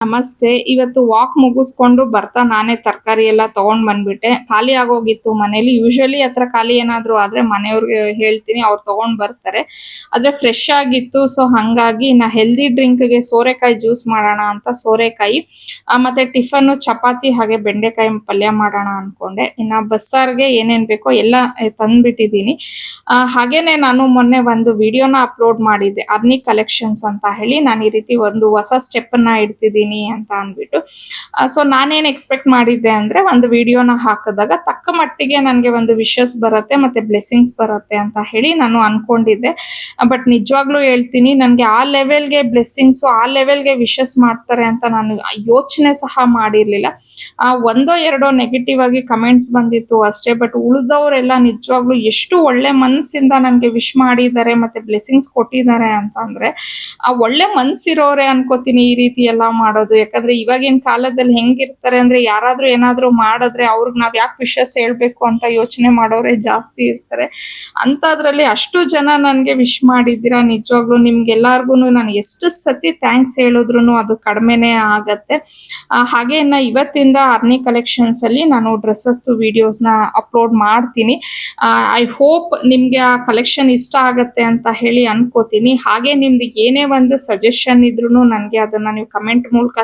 ನಮಸ್ತೆ. ಇವತ್ತು ವಾಕ್ ಮುಗಿಸ್ಕೊಂಡು ಬರ್ತಾ ನಾನೇ ತರಕಾರಿ ಎಲ್ಲ ತಗೊಂಡ್ ಬಂದ್ಬಿಟ್ಟೆ. ಖಾಲಿ ಆಗೋಗಿತ್ತು ಮನೇಲಿ. ಯೂಶುವಲಿ ಹತ್ರ ಖಾಲಿ ಏನಾದ್ರು ಆದ್ರೆ ಮನೆಯವ್ರಿಗೆ ಹೇಳ್ತೀನಿ, ಅವ್ರು ತಗೊಂಡ್ ಬರ್ತಾರೆ. ಆದ್ರೆ ಫ್ರೆಶ್ ಆಗಿತ್ತು. ಸೊ ಹಂಗಾಗಿ ನಾ ಹೆಲ್ದಿ ಡ್ರಿಂಕ್ಗೆ ಸೋರೆಕಾಯಿ ಜ್ಯೂಸ್ ಮಾಡೋಣ ಅಂತ ಸೋರೆಕಾಯಿ ಮತ್ತೆ ಟಿಫನ್ ಚಪಾತಿ ಹಾಗೆ ಬೆಂಡೆಕಾಯಿ ಪಲ್ಯ ಮಾಡೋಣ ಅನ್ಕೊಂಡೆ. ಇನ್ನ ಬಸ್ಸಾರ್ಗೆ ಏನೇನ್ ಬೇಕೋ ಎಲ್ಲ ತಂದ್ಬಿಟ್ಟಿದೀನಿ. ಹಾಗೇನೆ ನಾನು ಮೊನ್ನೆ ಒಂದು ವಿಡಿಯೋನ ಅಪ್ಲೋಡ್ ಮಾಡಿದ್ದೆ, ಅರ್ನಿ ಕಲೆಕ್ಷನ್ಸ್ ಅಂತ ಹೇಳಿ. ನಾನು ಈ ರೀತಿ ಒಂದು ಹೊಸ ಸ್ಟೆಪ್ ಅನ್ನ ಇಡ್ತಿದ್ದೀನಿ ಅಂತ ಅಂದ್ಬಿಟ್ಟು. ಸೊ ನಾನೇನ್ ಎಕ್ಸ್ಪೆಕ್ಟ್ ಮಾಡಿದ್ದೆ ಅಂದ್ರೆ, ಒಂದು ವಿಡಿಯೋನ ಹಾಕಿದಾಗ ತಕ್ಕ ಮಟ್ಟಿಗೆ ನನಗೆ ಒಂದು ವಿಶಸ್ ಬರುತ್ತೆ ಮತ್ತೆ ಬ್ಲೆಸ್ಸಿಂಗ್ಸ್ ಬರುತ್ತೆ ಅಂತ ಹೇಳಿ ನಾನು ಅನ್ಕೊಂಡಿದ್ದೆ. ಬಟ್ ನಿಜವಾಗ್ಲೂ ಹೇಳ್ತೀನಿ, ನನಗೆ ಆ ಲೆವೆಲ್ಗೆ ಬ್ಲೆಸ್ಸಿಂಗ್ಸ್, ಆ ಲೆವೆಲ್ಗೆ ವಿಶಸ್ ಮಾಡ್ತಾರೆ ಅಂತ ನಾನು ಯೋಚನೆ ಸಹ ಮಾಡಿರ್ಲಿಲ್ಲ. ಒಂದೋ ಎರಡೋ ನೆಗೆಟಿವ್ ಆಗಿ ಕಮೆಂಟ್ಸ್ ಬಂದಿತ್ತು ಅಷ್ಟೇ. ಬಟ್ ಉಳಿದವರೆಲ್ಲ ನಿಜವಾಗ್ಲೂ ಎಷ್ಟು ಒಳ್ಳೆ ಮನಸ್ಸಿಂದ ನನಗೆ ವಿಶ್ ಮಾಡಿದ್ದಾರೆ ಮತ್ತೆ ಬ್ಲೆಸ್ಸಿಂಗ್ಸ್ ಕೊಟ್ಟಿದ್ದಾರೆ ಅಂತ ಅಂದ್ರೆ, ಆ ಒಳ್ಳೆ ಮನ್ಸಿರೋರೆ ಅನ್ಕೋತೀನಿ ಈ ರೀತಿ ಎಲ್ಲ ಮಾಡೋದು. ಯಾಕಂದ್ರೆ ಇವಾಗಿನ ಕಾಲದಲ್ಲಿ ಹೆಂಗಿರ್ತಾರೆ ಅಂದ್ರೆ, ಯಾರಾದ್ರೂ ಏನಾದ್ರೂ ಮಾಡಿದ್ರೆ ಅವ್ರಿಗೆ ನಾವ್ ಯಾಕೆ ವಿಶಸ್ ಹೇಳ್ಬೇಕು ಅಂತ ಯೋಚನೆ ಮಾಡೋರೆ ಜಾಸ್ತಿ ಇರ್ತಾರೆ. ಅಂತದ್ರಲ್ಲಿ ಅಷ್ಟು ಜನ ನನ್ಗೆ ವಿಶ್ ಮಾಡಿದ್ದೀರಾ. ನಿಜವಾಗ್ಲೂ ನಿಮ್ಗೆಲ್ಲಾರ್ಗು ನಾನು ಎಷ್ಟು ಸತಿ ಥ್ಯಾಂಕ್ಸ್ ಹೇಳಿದ್ರು ಅದು ಕಡಿಮೆನೆ ಆಗತ್ತೆ. ಹಾಗೆ ಇವತ್ತಿಂದ ಅರ್ನಿ ಕಲೆಕ್ಷನ್ಸ್ ಅಲ್ಲಿ ನಾನು ಡ್ರೆಸ್ಸಸ್ ವಿಡಿಯೋಸ್ ನ ಅಪ್ಲೋಡ್ ಮಾಡ್ತೀನಿ. ಐ ಹೋಪ್ ನಿಮ್ಗೆ ಆ ಕಲೆಕ್ಷನ್ ಇಷ್ಟ ಆಗತ್ತೆ ಅಂತ ಹೇಳಿ ಅನ್ಕೋತೀನಿ. ಹಾಗೆ ನಿಮ್ದು ಏನೇ ಒಂದು ಸಜೆಷನ್ ಇದ್ರೂ ನನ್ಗೆ ಅದನ್ನ ನೀವು ಕಮೆಂಟ್ ಮೂಲಕ